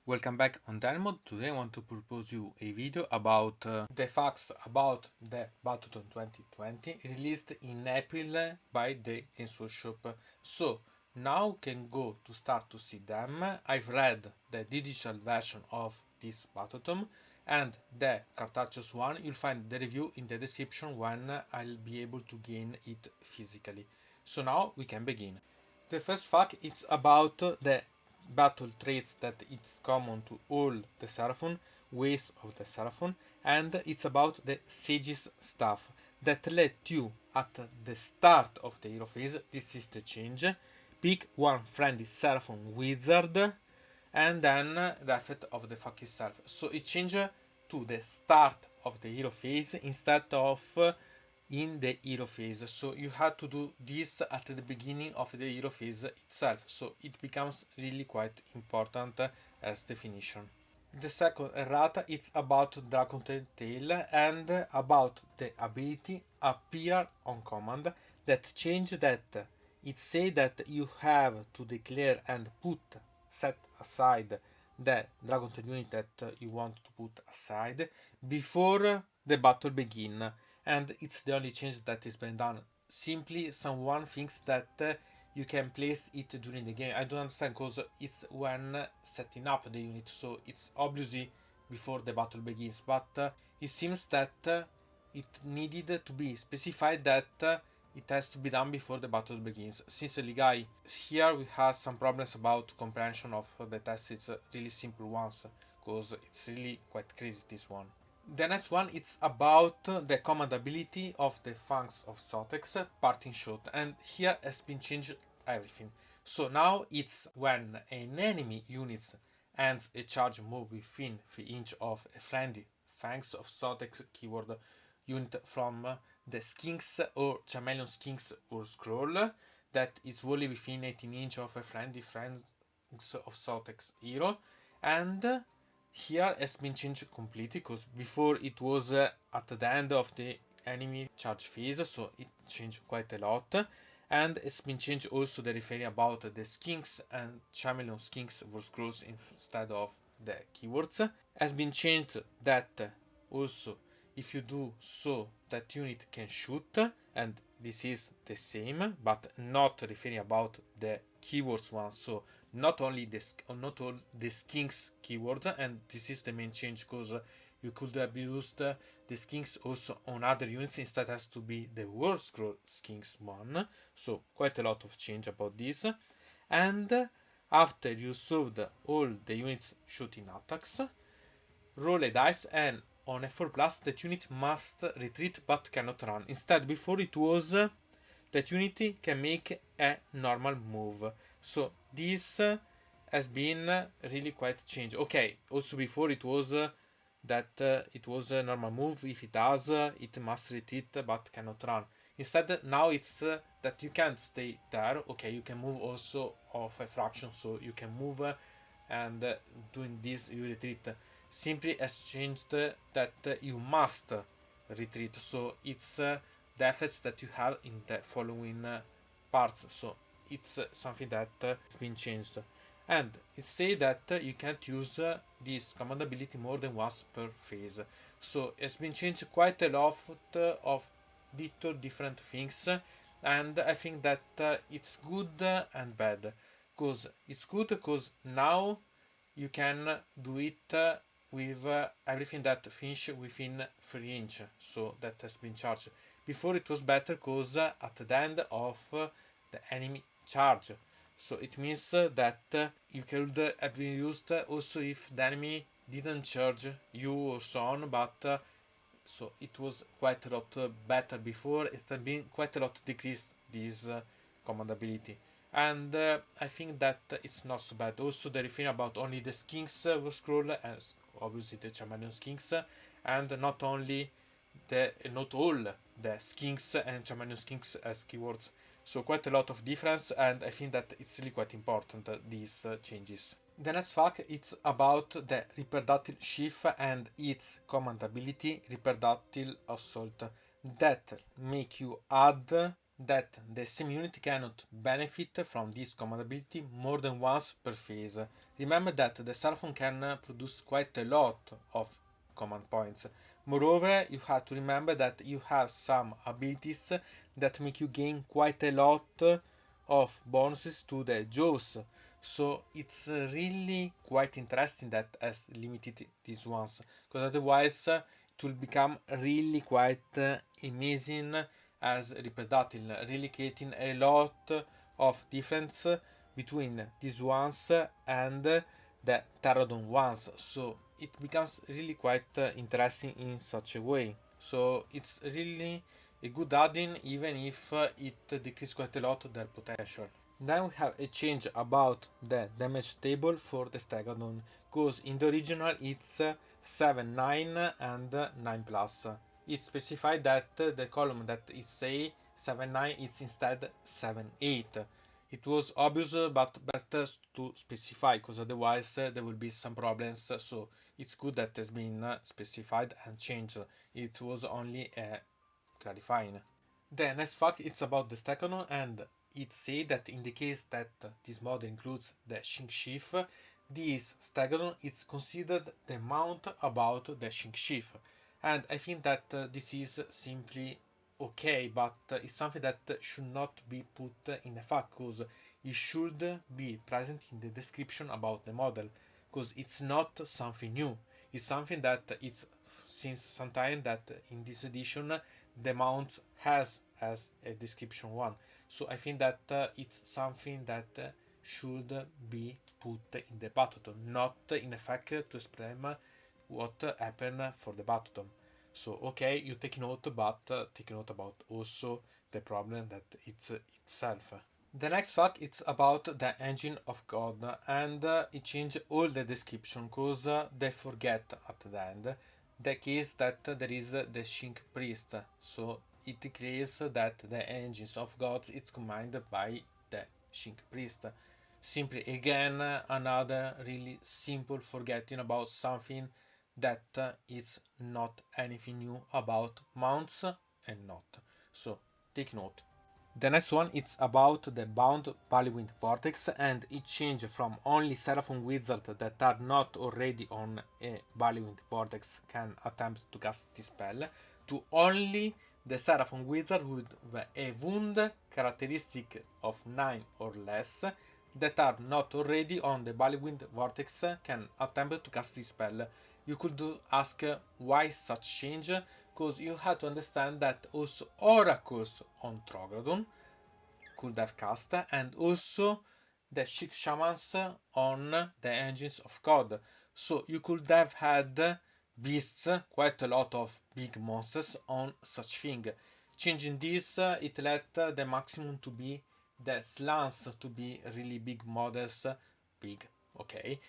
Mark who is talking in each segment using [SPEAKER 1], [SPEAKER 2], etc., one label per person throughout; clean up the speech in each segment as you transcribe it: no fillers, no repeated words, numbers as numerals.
[SPEAKER 1] Welcome back on Dynamod. Today I want to propose you a video about the facts about the Battletome 2020 released in April by the Games Workshop. So now can go to start to see them. I've read the digital version of this Battletome and the cartouches one. You'll find the review in the description when I'll be able to gain it physically. So now we can begin. The first fact is about the battle traits that it's common to all the Seraphon, ways of the Seraphon, and it's about the Sage's staff that let you at the start of the hero phase, this is the change, pick one friendly Seraphon wizard and then the effect of the fuck itself. So it changes to the start of the hero phase instead of in the hero phase. So you had to do this at the beginning of the hero phase itself. So it becomes really quite important as definition. The second errata is about Dragon Tail and about the ability appear on command that change that it say that you have to declare and set aside the Dragon Tail unit that you want to put aside before the battle begin, and it's the only change that is been done. Simply someone thinks that you can place it during the game. I don't understand, because it's when setting up the unit, so it's obviously before the battle begins, but it seems that it needed to be specified that it has to be done before the battle begins. Sincerely, guy, here we have some problems about comprehension of the test. It's really simple ones, because it's really quite crazy, this one. The next one is about the command ability of the Fangs of Sotex, parting shot, and here has been changed everything. So now it's when an enemy unit ends a charge move within 3 inches of a friendly Fangs of Sotex keyword unit from the Skinks or Chameleon Skinks or Scroll that is wholly within 18 inches of a friendly Fangs of Sotex hero, and here has been changed completely, because before it was at the end of the enemy charge phase, so it changed quite a lot. And it's been changed also the referring about the skinks and chameleon skinks were scrolls instead of the keywords. Has been changed that also if you do so that unit can shoot, and this is the same but not referring about the keywords one, so not all the skinks keywords, and this is the main change, because you could have used the skinks also on other units, instead has to be the war scroll skinks one. So quite a lot of change about this. And after you solved all the units shooting attacks, roll a dice, and on a 4 plus that unit must retreat but cannot run. Instead before it was that unit can make a normal move. So this has been really quite changed. Okay, also before it was that it was a normal move. If it does, it must retreat but cannot run. Instead now it's that you can't stay there. Okay, you can move also of a fraction, so you can move and doing this you retreat. Simply has changed that you must retreat, so it's the effects that you have in the following parts. So it's something that has been changed, and it say that you can't use this command ability more than once per phase. So it's been changed quite a lot of little different things, and I think that it's good and bad. Because it's good because now you can do it with everything that finish within 3 inches, so that has been charged. Before it was better because at the end of the enemy charge, so it means that you could have been used also if the enemy didn't charge you or so on, but so it was quite a lot better before. It's been quite a lot decreased this command ability, and I think that it's not so bad. Also the referring about only the skinks will scroll, as obviously the chameleon skinks, and not all the skinks and chameleon skinks as keywords. So quite a lot of difference, and I think that it's really quite important these changes. The next fact is about the Ripperdatile Sheath and its command ability Ripperdatile Assault that make you add that the same unit cannot benefit from this command ability more than once per phase. Remember that the Seraphon can produce quite a lot of command points. Moreover, you have to remember that you have some abilities that make you gain quite a lot of bonuses to the jaws. So it's really quite interesting that has limited these ones, because otherwise it will become really quite amazing as Ripperdatil, really creating a lot of difference between these ones and the Pterodon ones. So it becomes really quite interesting in such a way. So it's really a good add-in, even if it decreases quite a lot their potential. Then we have a change about the damage table for the Stegodon, because in the original it's 7, 9 and 9 plus. It specified that the column that is say 7, 9 is instead 7, 8. It was obvious, but better to specify, because otherwise there will be some problems. So it's good that it has been specified and changed. It was only clarifying. The next fact it's about the Stegodon, and it says that in the case that this model includes the Shin Sheath, this Stegodon is considered the mount about the Shin Sheath. And I think that this is simply okay, but it's something that should not be put in a fact, because it should be present in the description about the model, because it's not something new. It's something that it's since some time that in this edition the mount has as a description one. So I think that it's something that should be put in the Battletome, not in effect to explain what happened for the Battletome. So okay, you take note, but take note about also the problem that it's itself. The next fact it's about the engine of God, and it changed all the description, because they forget at the end the case that there is the Shink Priest. So it declares that the engines of gods it's commanded by the Shink Priest. Simply again another really simple forgetting about something that is not anything new about mounts and not. So take note. The next one it's about the bound Ballywind Vortex, and it changed from only Seraphon Wizard that are not already on a Ballywind Vortex can attempt to cast this spell, to only the Seraphon Wizard with a wound characteristic of 9 or less that are not already on the Ballywind Vortex can attempt to cast this spell. You could ask why such change, because you have to understand that also Oracles on Trogradon could have cast, and also the Chic Shamans on the Engines of God. So you could have had beasts, quite a lot of big monsters on such thing. Changing this, it let the maximum to be the slants to be really big models, big, okay,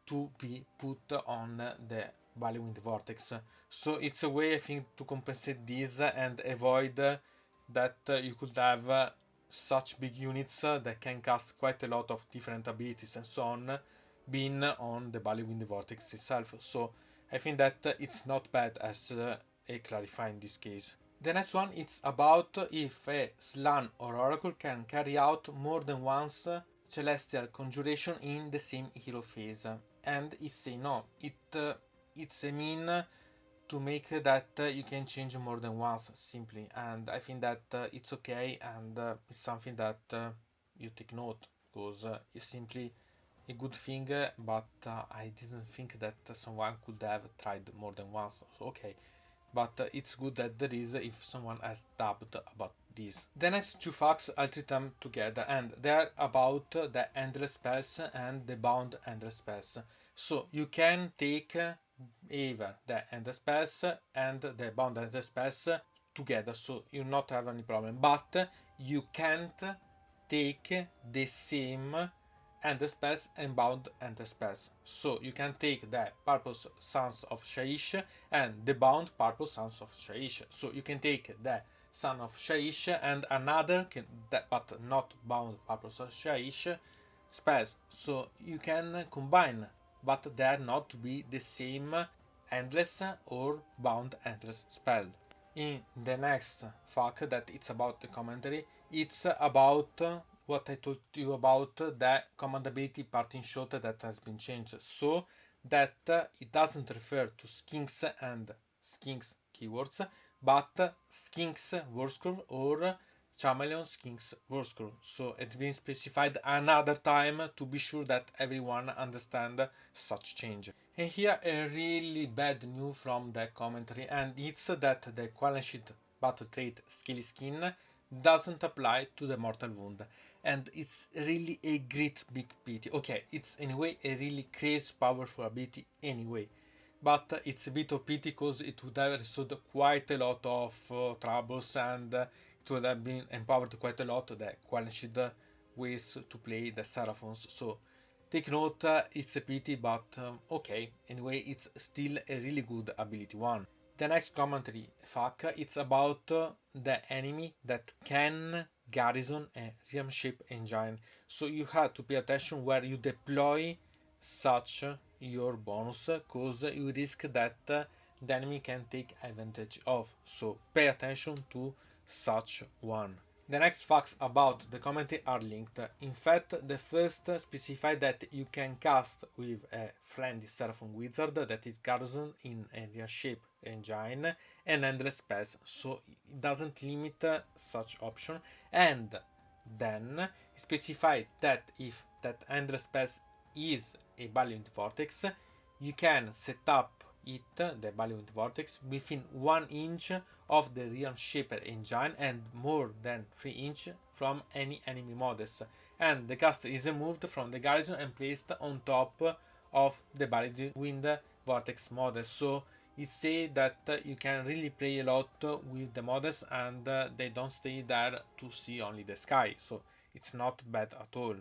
[SPEAKER 1] to be put on the Ballywind Vortex. So it's a way, I think, to compensate this and avoid that you could have such big units that can cast quite a lot of different abilities and so on, being on the Ballywind Vortex itself. So I think that it's not bad as a clarify in this case. The next one it's about if a Slan or Oracle can carry out more than once celestial conjuration in the same hero phase, and it say no. It's a mean to make that you can change more than once simply, and I think that it's okay, and it's something that you take note, because it's simply a good thing, but I didn't think that someone could have tried more than once. So, okay, but it's good that there is if someone has dubbed about this. The next two facts I'll treat them together, and they're about the endless spells and the bound endless spells. So you can take either the endless spells and the bound endless spells together, so you not have any problem, but you can't take the same endless spells and bound endless spells. So you can take the Purple Sons of Shaiish and the bound Purple Sons of Shaiish. So you can take the Son of Shaiish and another, but not bound Purple Sons of Shaiish spells. So you can combine, but they are not to be the same endless or bound endless spell. In the next fact that it's about the commentary, it's about what I told you about the command ability parting shot that has been changed, so that it doesn't refer to skinks and skinks keywords, but skinks wordscroll or chameleon skinks wordscroll. So it's been specified another time to be sure that everyone understands such change. And here a really bad news from the commentary, and it's that the Qualensheet battle trait Scaly Skin doesn't apply to the mortal wound, and it's really a great big pity. Okay, it's anyway a really crazy powerful ability anyway, but it's a bit of pity because it would have resolved quite a lot of troubles, and it would have been empowered quite a lot the Qualensheet ways to play the Seraphons. So take note, it's a pity, but okay, anyway, it's still a really good ability one. The next commentary fact, it's about the enemy that can garrison a realm shape engine. So you have to pay attention where you deploy such your bonus, cause you risk that the enemy can take advantage of. So pay attention to such one. The next facts about the commentary are linked. In fact, the first specifies that you can cast with a friendly Seraphon wizard that is garrisoned in a real shape engine and endless spells, so it doesn't limit such option. And then specify that if that endless spells is a Brilliant Vortex, you can set up it, the Brilliant Vortex, within 1 inch of the Realm Shaper engine and more than 3 inch from any enemy models. And the caster is removed from the garrison and placed on top of the Brilliant Wind Vortex model. So it says that you can really play a lot with the models, and they don't stay there to see only the sky. So it's not bad at all.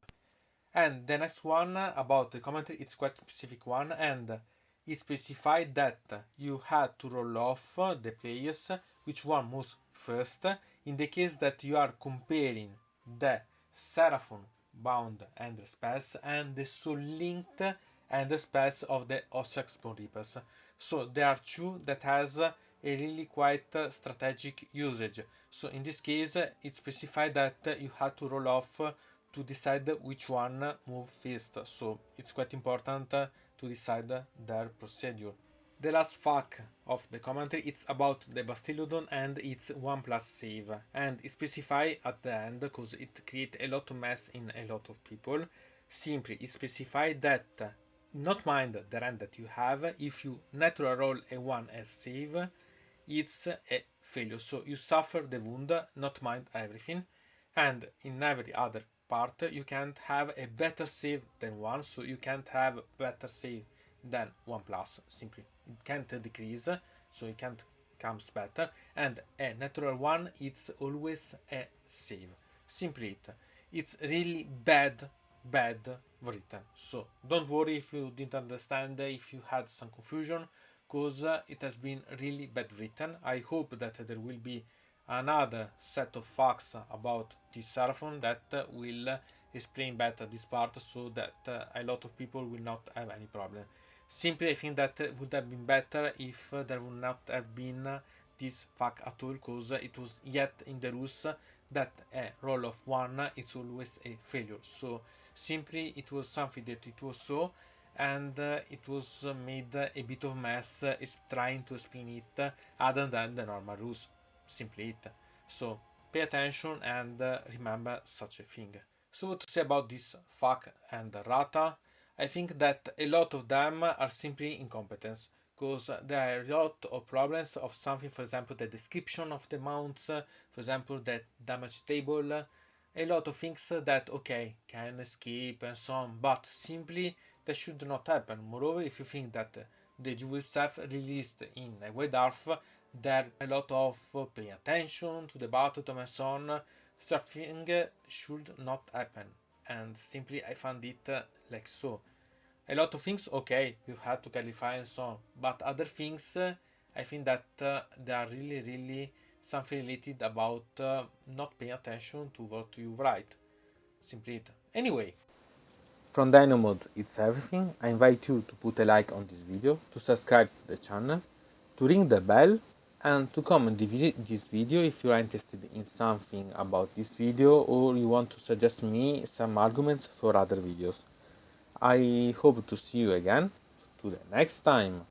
[SPEAKER 1] And the next one about the commentary, it's quite specific one, and it specified that you had to roll off the players which one moves first in the case that you are comparing the Seraphon bound Ender spells and the soul linked Ender spells of the Ossiax Bone Reapers. So there are two that has a really quite strategic usage. So in this case it specified that you had to roll off to decide which one move first. So it's quite important to decide their procedure. The last fact of the commentary, it's about the Bastillodon and its 1+ save, and it specify at the end because it create a lot of mess in a lot of people. Simply it specify that not mind the rank that you have, if you natural roll a 1 as save, it's a failure, so you suffer the wound, not mind everything. And in every other part you can't have a better save than 1, so you can't have better save than 1+, simply it can't decrease, so it can't comes better. And a natural 1, it's always a save, simply it's really bad written. So don't worry if you didn't understand, if you had some confusion, because it has been really bad written. I hope that there will be another set of facts about this Seraphon that will explain better this part, so that a lot of people will not have any problem. Simply I think that would have been better if there would not have been this fact at all, because it was yet in the rules that a roll of 1 is always a failure. So simply it was something that it was so, and it was made a bit of mess trying to explain it other than the normal rules. Simply it. So pay attention and remember such a thing. So what to say about this fuck and Rata? I think that a lot of them are simply incompetence, because there are a lot of problems of something, for example the description of the mounts, for example the damage table, a lot of things that okay can escape and so on, but simply that should not happen. Moreover, if you think that the jewel stuff released in White Dwarf, there are a lot of paying attention to the Battletome and so on, something should not happen, and simply I found it like so. A lot of things, okay, you had to clarify and so on, but other things, I think that they are really something related about not paying attention to what you write. Simply it. Anyway, from Dynamod, it's everything. I invite you to put a like on this video, to subscribe to the channel, to ring the bell, and to comment this video if you are interested in something about this video or you want to suggest me some arguments for other videos. I hope to see you again to the next time.